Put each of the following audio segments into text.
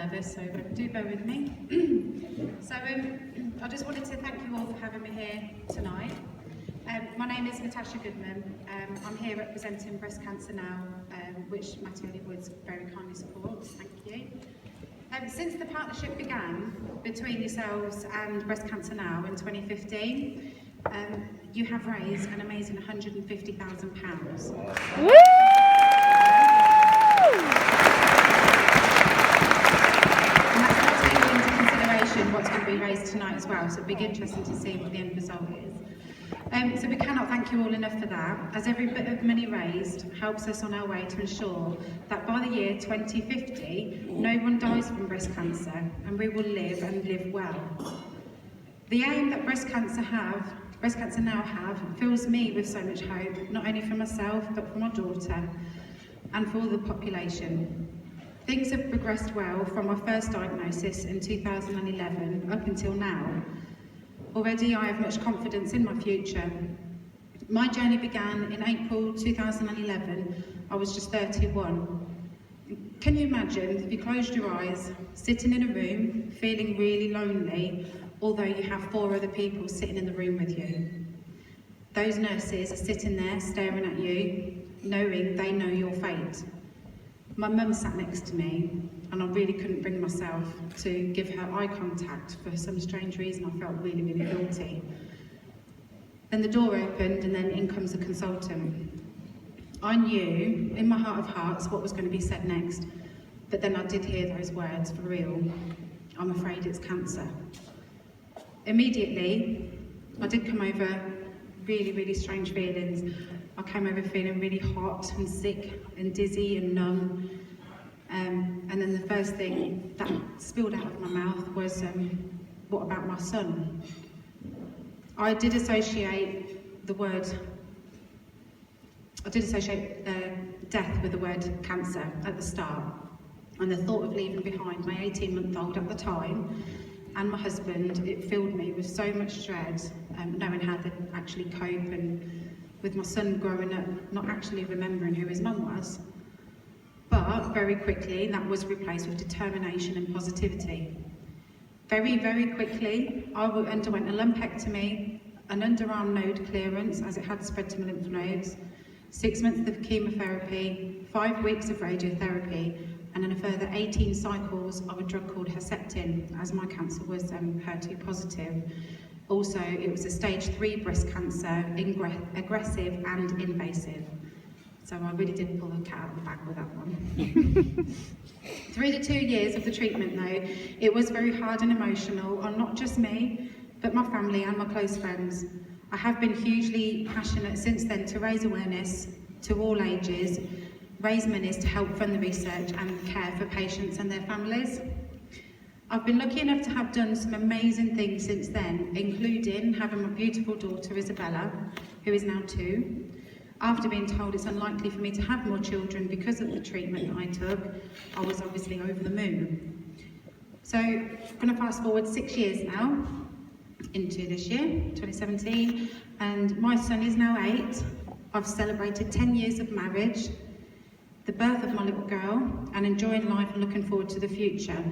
nervous, so do bear with me. So I just wanted to thank you all for having me here tonight. My name is Natasha Goodman. I'm here representing Breast Cancer Now, which Matty Woods very kindly supports. Thank you. Since the partnership began between yourselves and Breast Cancer Now in 2015, you have raised an amazing £150,000. Woo! What's going to be raised tonight as well, so it'll be interesting to see what the end result is. So we cannot thank you all enough for that, as every bit of money raised helps us on our way to ensure that by the year 2050, no one dies from breast cancer, and we will live and live well. The aim that Breast Cancer Now have fills me with so much hope, not only for myself, but for my daughter, and for all the population. Things have progressed well from my first diagnosis in 2011 up until now. Already I have much confidence in my future. My journey began in April 2011. I was just 31. Can you imagine, if you closed your eyes, sitting in a room, feeling really lonely, although you have 4 other people sitting in the room with you? Those nurses are sitting there staring at you, knowing they know your fate. My mum sat next to me, and I really couldn't bring myself to give her eye contact. For some strange reason, I felt really, really guilty. Then the door opened, and then in comes a consultant. I knew, in my heart of hearts, what was going to be said next, but then I did hear those words for real. I'm afraid it's cancer. Immediately, I did come over really, really strange feelings. I came over feeling really hot and sick and dizzy and numb. And then the first thing that spilled out of my mouth was, what about my son? I did associate death with the word cancer at the start. And the thought of leaving behind my 18-month-old at the time and my husband, it filled me with so much dread, knowing how to actually cope, and with my son growing up not actually remembering who his mum was. But very quickly that was replaced with determination and positivity. Very, very quickly I underwent a lumpectomy, an underarm node clearance as it had spread to my lymph nodes, 6 months of chemotherapy, 5 weeks of radiotherapy, and then a further 18 cycles of a drug called Herceptin, as my cancer was HER2 positive. Also, it was a stage 3 breast cancer, aggressive and invasive. So I really did pull the cat out of the bag with that one. Through the 2 years of the treatment though, it was very hard and emotional on not just me, but my family and my close friends. I have been hugely passionate since then to raise awareness to all ages, raise monies to help fund the research and care for patients and their families. I've been lucky enough to have done some amazing things since then, including having my beautiful daughter Isabella, who is now 2. After being told it's unlikely for me to have more children because of the treatment that I took, I was obviously over the moon. So I'm going to fast forward 6 years now, into this year, 2017, and my son is now 8. I've celebrated 10 years of marriage, the birth of my little girl, and enjoying life and looking forward to the future.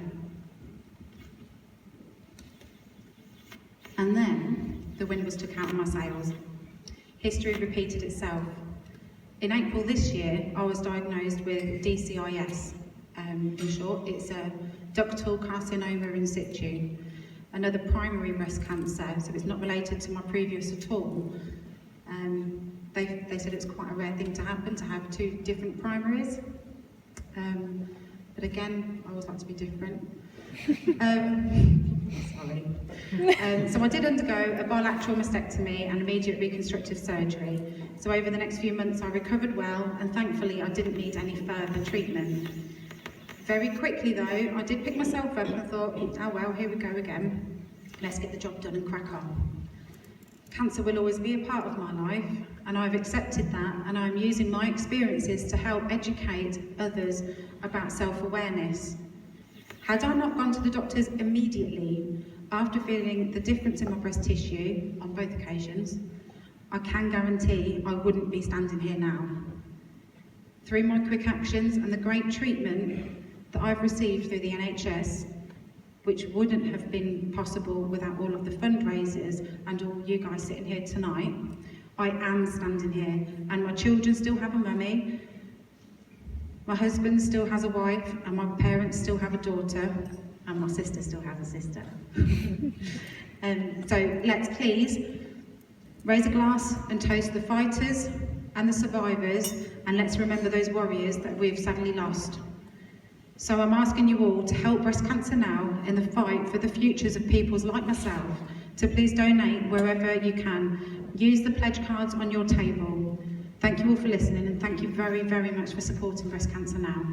And then the wind was took out of my sails. History repeated itself. In April this year, I was diagnosed with DCIS. In short, it's a ductal carcinoma in situ, another primary breast cancer, so it's not related to my previous at all. They said it's quite a rare thing to happen, to have 2 different primaries. But again, I always like to be different. Sorry. So I did undergo a bilateral mastectomy and immediate reconstructive surgery. So over the next few months I recovered well, and thankfully I didn't need any further treatment. Very quickly though, I did pick myself up and I thought, oh well, here we go again. Let's get the job done and crack on. Cancer will always be a part of my life, and I've accepted that, and I'm using my experiences to help educate others about self-awareness. Had I not gone to the doctors immediately after feeling the difference in my breast tissue on both occasions, I can guarantee I wouldn't be standing here now. Through my quick actions and the great treatment that I've received through the NHS, which wouldn't have been possible without all of the fundraisers and all you guys sitting here tonight, I am standing here, and my children still have a mummy, my husband still has a wife, and my parents still have a daughter, and my sister still has a sister. So let's please raise a glass and toast the fighters and the survivors, and let's remember those warriors that we've sadly lost. So I'm asking you all to help Breast Cancer Now in the fight for the futures of people like myself, to please donate wherever you can. Use the pledge cards on your table. Thank you all for listening, and thank you very, very much for supporting Breast Cancer Now.